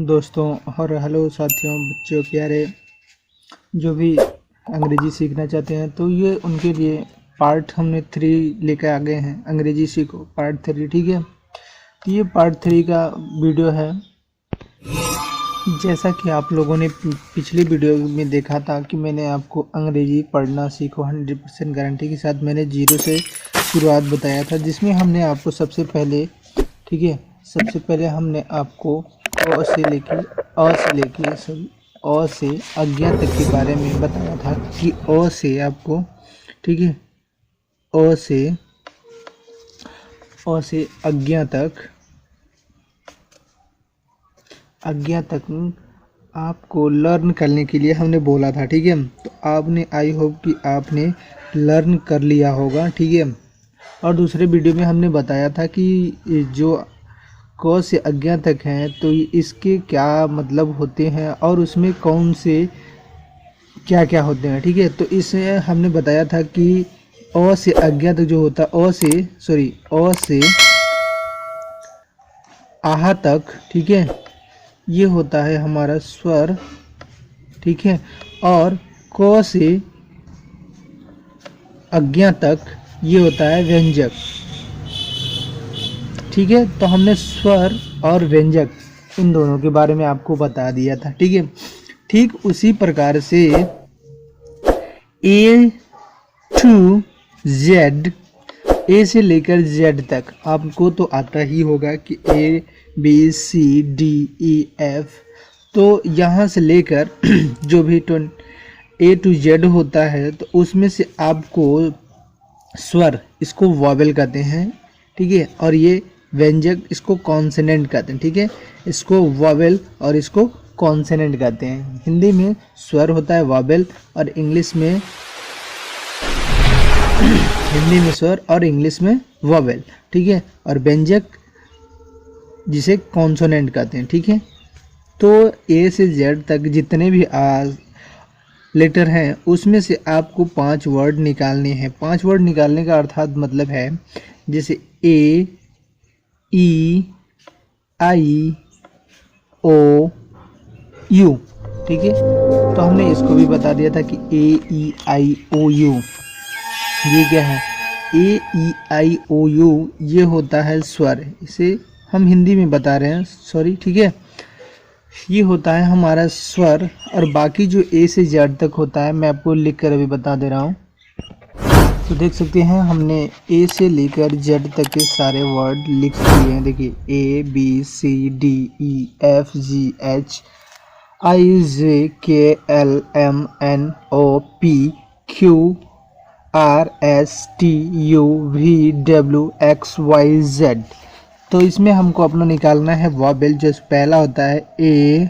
दोस्तों और हेलो साथियों, बच्चों प्यारे जो भी अंग्रेजी सीखना चाहते हैं तो ये उनके लिए पार्ट हमने 3 लेकर आ गए हैं। अंग्रेजी सीखो पार्ट 3, ठीक है। तो ये पार्ट 3 का वीडियो है। जैसा कि आप लोगों ने पिछली वीडियो में देखा था कि मैंने आपको अंग्रेजी पढ़ना सीखो 100% गारंटी के साथ मैंने 0 से शुरुआत बताया था, जिसमें हमने आपको सबसे पहले, ठीक है, सबसे पहले हमने आपको अ से अज्ञा तक के बारे में बताया था कि अ से आपको, ठीक है, अ से अज्ञा तक आपको लर्न करने के लिए हमने बोला था, ठीक है। तो आपने, आई होप कि आपने लर्न कर लिया होगा, ठीक है। और दूसरे वीडियो में हमने बताया था कि जो क से अज्ञा तक हैं तो इसके क्या मतलब होते हैं और उसमें कौन से क्या क्या होते हैं, ठीक है। तो इसमें हमने बताया था कि अ से अज्ञा तक जो होता है, अ से आहा तक, ठीक है, ये होता है हमारा स्वर, ठीक है। और क से अज्ञा तक ये होता है व्यंजक, ठीक है। तो हमने स्वर और व्यंजक इन दोनों के बारे में आपको बता दिया था, ठीक है। ठीक उसी प्रकार से ए टू जेड, ए से लेकर जेड तक आपको तो आता ही होगा कि A B C D E F. तो यहाँ से लेकर जो भी ए टू जेड होता है तो उसमें से आपको स्वर, इसको वॉवेल कहते हैं, ठीक है। और ये व्यंजक, इसको कॉन्सोनेंट कहते हैं, ठीक है। इसको वॉवेल और इसको कॉन्सोनेंट कहते हैं। हिंदी में स्वर होता है वॉवेल और इंग्लिश में स्वर और इंग्लिश में वॉवेल, ठीक है। और व्यंजक जिसे कॉन्सोनेंट कहते हैं, ठीक है। तो ए से जेड तक जितने भी लेटर हैं उसमें से आपको 5 वर्ड निकालने हैं। 5 वर्ड निकालने का अर्थात मतलब है जैसे ए, ई, आई, ओ, यू, ठीक है। तो हमने इसको भी बता दिया था कि ए, ई, आई, ओ, यू ये क्या है। ए, ई, आई, ओ, यू ये होता है स्वर। इसे हम हिंदी में बता रहे हैं, सॉरी, ठीक है। ये होता है हमारा स्वर। और बाकी जो ए से जेड तक होता है मैं आपको लिख कर अभी बता दे रहा हूँ। तो देख सकते हैं हमने ए से लेकर जेड तक के सारे वर्ड लिख दिए हैं। देखिए A B C D E F G H I J K L M N O P Q R S T U V W X Y Z. तो इसमें हमको अपना निकालना है वॉवेल। जो पहला होता है ए,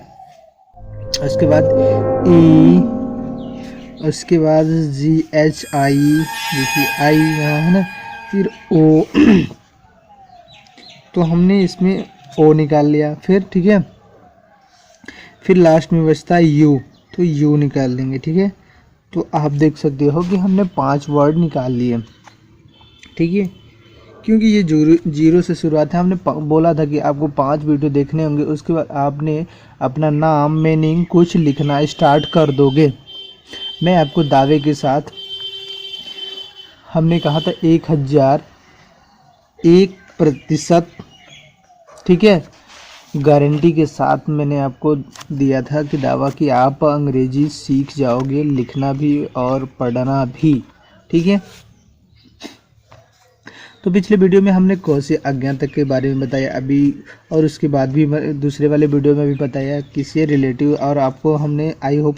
उसके बाद ई, उसके बाद जी एच आई, देखिए आई यहाँ है ना, फिर ओ तो हमने इसमें ओ निकाल लिया, फिर ठीक है। फिर लास्ट में बचता है यू, तो यू निकाल लेंगे, ठीक है। तो आप देख सकते हो कि हमने 5 वर्ड निकाल लिए, ठीक है। क्योंकि ये 0 से शुरुआत है, हमने बोला था कि आपको 5 वीडियो देखने होंगे, उसके बाद आपने अपना नाम, मीनिंग कुछ लिखना स्टार्ट कर दोगे। मैं आपको दावे के साथ, हमने कहा था 1001%, ठीक है, गारंटी के साथ मैंने आपको दिया था कि दावा कि आप अंग्रेजी सीख जाओगे, लिखना भी और पढ़ना भी, ठीक है। तो पिछले वीडियो में हमने क से अज्ञा तक के बारे में बताया अभी, और उसके बाद भी दूसरे वाले वीडियो में भी बताया किससे रिलेटिव। और आपको हमने, आई होप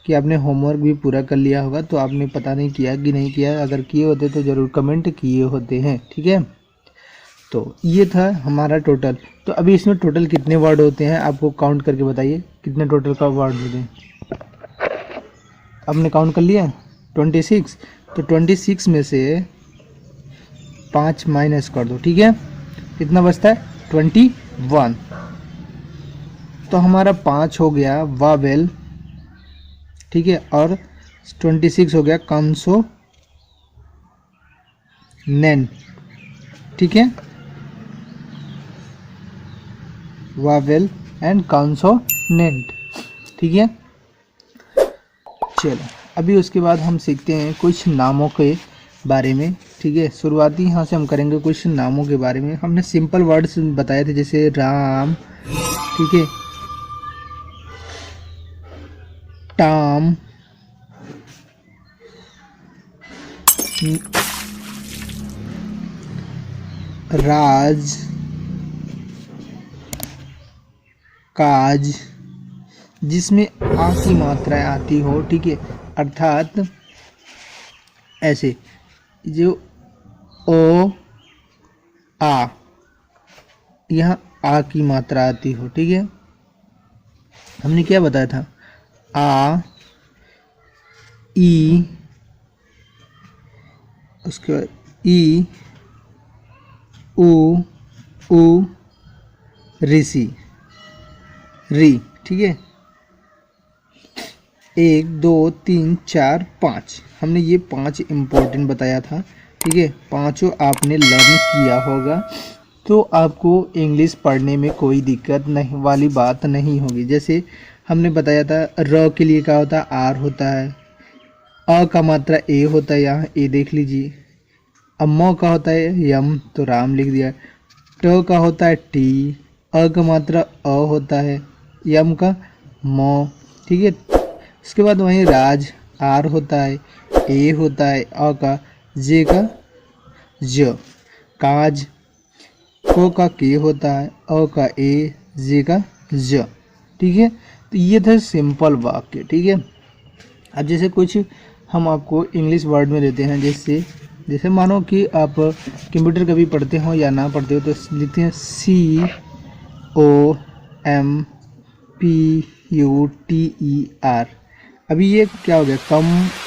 कि आपने होमवर्क भी पूरा कर लिया होगा। तो आपने पता नहीं किया कि नहीं किया, अगर किए होते तो ज़रूर कमेंट किए होते हैं, ठीक है। तो ये था हमारा टोटल। तो अभी इसमें टोटल कितने वर्ड होते हैं आपको काउंट करके बताइए, कितने टोटल का वर्ड होते हैं। आपने काउंट कर लिया 26। तो 26 में से 5 माइनस कर दो, ठीक है। कितना बचता है 21। तो हमारा 5 हो गया वावेल, ठीक है, और 26 हो गया कॉन्सोनेंट, ठीक है। Wavell and consonant. ठीक है, चलो अभी उसके बाद हम सीखते हैं कुछ नामों के बारे में। ठीक है, शुरुआती यहाँ से हम करेंगे कुछ नामों के बारे में। हमने सिंपल वर्ड्स बताए थे जैसे राम, ठीक है, टाम, राज, काज, जिसमें आ की मात्राएं आती हो। ठीक है, अर्थात ऐसे जो ओ आ, यहाँ आ की मात्रा आती हो। ठीक है, हमने क्या बताया था, आ, ई, उसके बाद ई, उ, ऋषि, री। ठीक है, 1 2 3 4 5, हमने ये 5 इम्पोर्टेंट बताया था। ठीक है, पांचों आपने लर्न किया होगा, तो आपको इंग्लिश पढ़ने में कोई दिक्कत नहीं वाली बात नहीं होगी। जैसे हमने बताया था र के लिए क्या होता है, आर होता है, अ का मात्रा ए होता है, यहाँ ए देख लीजिए। अम्मो का होता है यम, तो राम लिख दिया। ट का होता है टी, अ का मात्रा अ होता है, यम का मो। ठीक है, उसके बाद वहीं राज, आर होता है, ए होता है, अ का, जे का ज, काज, को का के होता है, अ का ए, जे का ज। ठीक है, तो ये थे सिंपल वाक्य। ठीक है, अब जैसे कुछ हम आपको इंग्लिश वर्ड में देते हैं, जैसे जैसे मानो कि आप कंप्यूटर कभी पढ़ते हो या ना पढ़ते हो, तो लिखते हैं COMPUTER। अभी ये क्या हो गया, कम्पोटेर।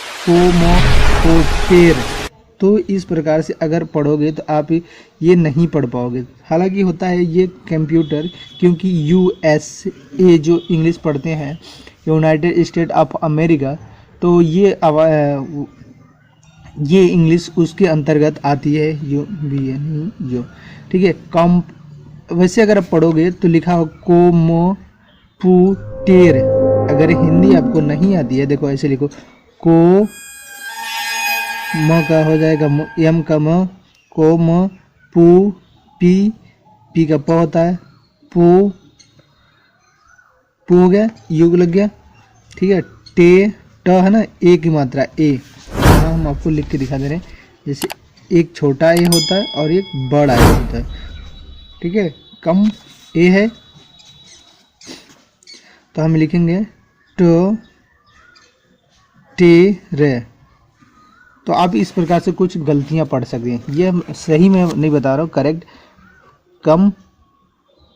तो इस प्रकार से अगर पढ़ोगे तो आप ये नहीं पढ़ पाओगे। हालांकि होता है ये कंप्यूटर, क्योंकि USA जो इंग्लिश पढ़ते हैं, यूनाइटेड स्टेट ऑफ अमेरिका, तो ये इंग्लिश उसके अंतर्गत आती है, जो। ठीक है, कम, वैसे अगर आप पढ़ोगे तो लिखा हो कोमोपुटेर। अगर हिंदी आपको नहीं आती है, देखो ऐसे लिखो, को म का हो जाएगा यम का म, को म, पू, पी का प होता है, पू, हो गया, युग लग गया। ठीक है, टे, ट है ना, ए की मात्रा ए, यहाँ हम आपको लिख के दिखा दे रहे हैं। जैसे एक छोटा ए होता है और एक बड़ा ए होता है। ठीक है, कम ए है तो हम लिखेंगे ट, टे, रे। तो आप इस प्रकार से कुछ गलतियां पढ़ सकते हैं, ये सही में नहीं बता रहा हूँ, करेक्ट। कम,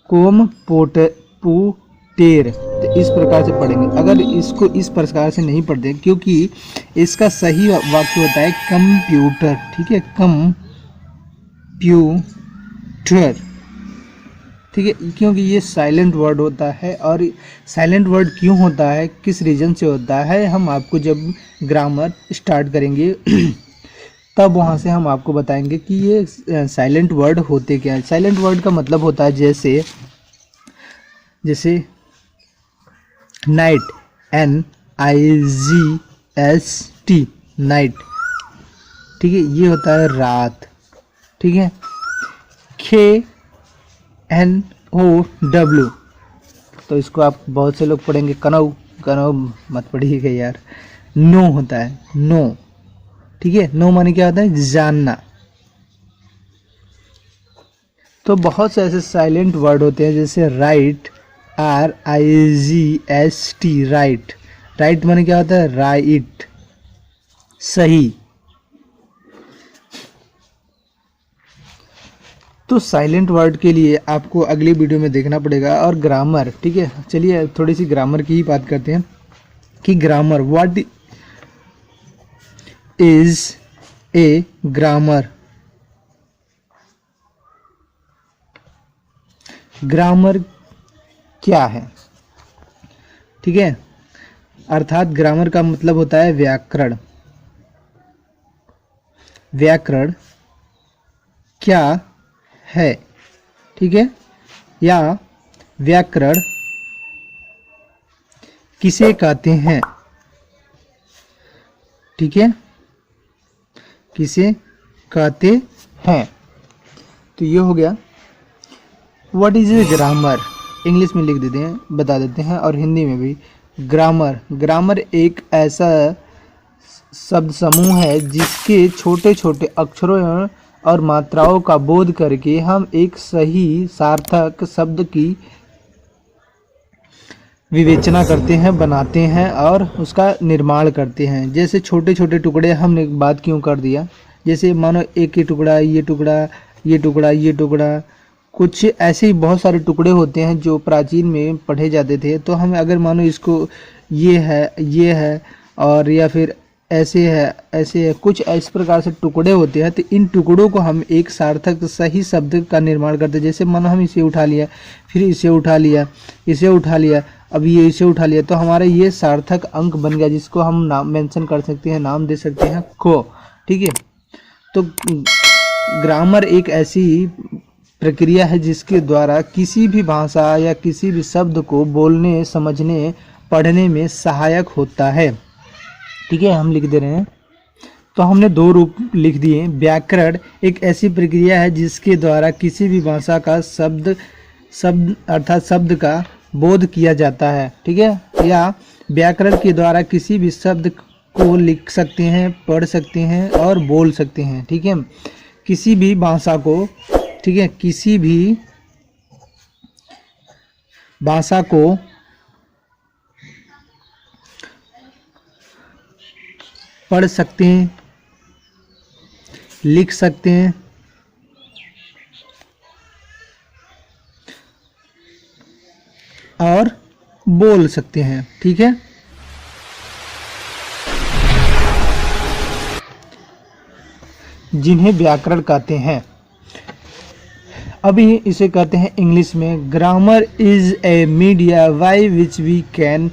कोम, पोट, पू, टेर, तो इस प्रकार से पढ़ेंगे। अगर इसको इस प्रकार से नहीं पढ़ते, क्योंकि इसका सही वाक्य होता है कंप्यूटर। ठीक है, कंप्यूटर। ठीक है, क्योंकि ये साइलेंट वर्ड होता है। और साइलेंट वर्ड क्यों होता है, किस रीजन से होता है, हम आपको जब ग्रामर स्टार्ट करेंगे तब वहाँ से हम आपको बताएंगे कि ये साइलेंट वर्ड होते क्या है। साइलेंट वर्ड का मतलब होता है जैसे नाइट, NIGST, नाइट। ठीक है, ये होता है रात। ठीक है, KNOW, तो इसको आप बहुत से लोग पढ़ेंगे कनौ, कनौ मत पढ़िएगा यार, नो होता है, नो। ठीक है, नो माने क्या होता है, जानना। तो बहुत से ऐसे साइलेंट वर्ड होते हैं, जैसे राइट, RIGST, राइट। राइट माने क्या होता है, राइट, सही। तो साइलेंट वर्ड के लिए आपको अगली वीडियो में देखना पड़ेगा। और ग्रामर, ठीक है, चलिए थोड़ी सी ग्रामर की ही बात करते हैं कि grammar, what is a grammar. Grammar क्या है, ठीक है, अर्थात ग्रामर का मतलब होता है व्याकरण। व्याकरण क्या है, ठीक है, या व्याकरण किसे कहते हैं, ठीक है, किसे कहते हैं। तो ये हो गया what is a grammar, English में लिख देते हैं, बता देते हैं, और हिंदी में भी। ग्रामर एक ऐसा शब्द समूह है जिसके छोटे छोटे अक्षरों और मात्राओं का बोध करके हम एक सही सार्थक शब्द की विवेचना करते हैं, बनाते हैं और उसका निर्माण करते हैं। जैसे छोटे छोटे टुकड़े हमने बात क्यों कर दिया, जैसे मानो एक ही टुकड़ा, ये टुकड़ा, ये टुकड़ा, ये टुकड़ा, कुछ ऐसे ही बहुत सारे टुकड़े होते हैं जो प्राचीन में पढ़े जाते थे। तो हम अगर मानो इसको ये है और या फिर ऐसे है, कुछ इस प्रकार से टुकड़े होते हैं। तो इन टुकड़ों को हम एक सार्थक सही शब्द का निर्माण करते हैं। जैसे मानो हम इसे उठा लिया, फिर इसे उठा लिया, इसे उठा लिया, अब ये इसे उठा लिया, तो हमारा ये सार्थक अंक बन गया जिसको हम नाम मेंशन कर सकते हैं, नाम दे सकते हैं को, ठीक है। तो ग्रामर एक ऐसी प्रक्रिया है जिसके द्वारा किसी भी भाषा या किसी भी शब्द को बोलने, समझने, पढ़ने में सहायक होता है, ठीक है। हम लिख दे रहे हैं, तो हमने दो रूप लिख दिए। व्याकरण एक ऐसी प्रक्रिया है जिसके द्वारा किसी भी भाषा का शब्द अर्थात शब्द का बोध किया जाता है, ठीक है, या व्याकरण के द्वारा किसी भी शब्द को लिख सकते हैं, पढ़ सकते हैं और बोल सकते हैं, ठीक है। किसी भी भाषा को, ठीक है, किसी भी भाषा को पढ़ सकते हैं, लिख सकते हैं और बोल सकते हैं, ठीक है। जिन्हें व्याकरण कहते हैं। अभी इसे कहते हैं इंग्लिश में, grammar is a media by which we can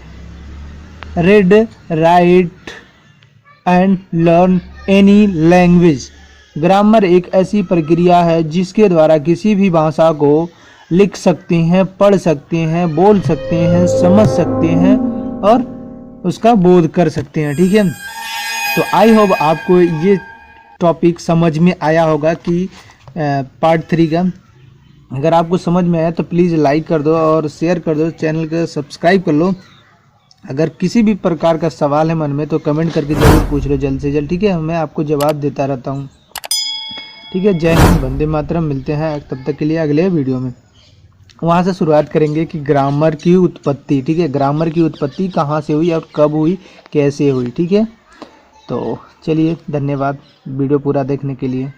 read, write and learn any language. Grammar एक ऐसी प्रक्रिया है जिसके द्वारा किसी भी भाषा को लिख सकते हैं, पढ़ सकते हैं, बोल सकते हैं, समझ सकते हैं और उसका बोध कर सकते हैं, ठीक है। तो आई होप आपको ये टॉपिक समझ में आया होगा कि पार्ट 3 का। अगर आपको समझ में आया तो प्लीज़ लाइक कर दो और शेयर कर दो, चैनल को सब्सक्राइब कर लो। अगर किसी भी प्रकार का सवाल है मन में तो कमेंट करके ज़रूर पूछ लो जल्द से जल्द, ठीक है। मैं आपको जवाब देता रहता हूँ, ठीक है। जय हिंद, वंदे मातरम। मिलते हैं तब तक के लिए अगले वीडियो में। वहाँ से शुरुआत करेंगे कि ग्रामर की उत्पत्ति, ठीक है, ग्रामर की उत्पत्ति कहाँ से हुई और कब हुई, कैसे हुई, ठीक है। तो चलिए, धन्यवाद वीडियो पूरा देखने के लिए।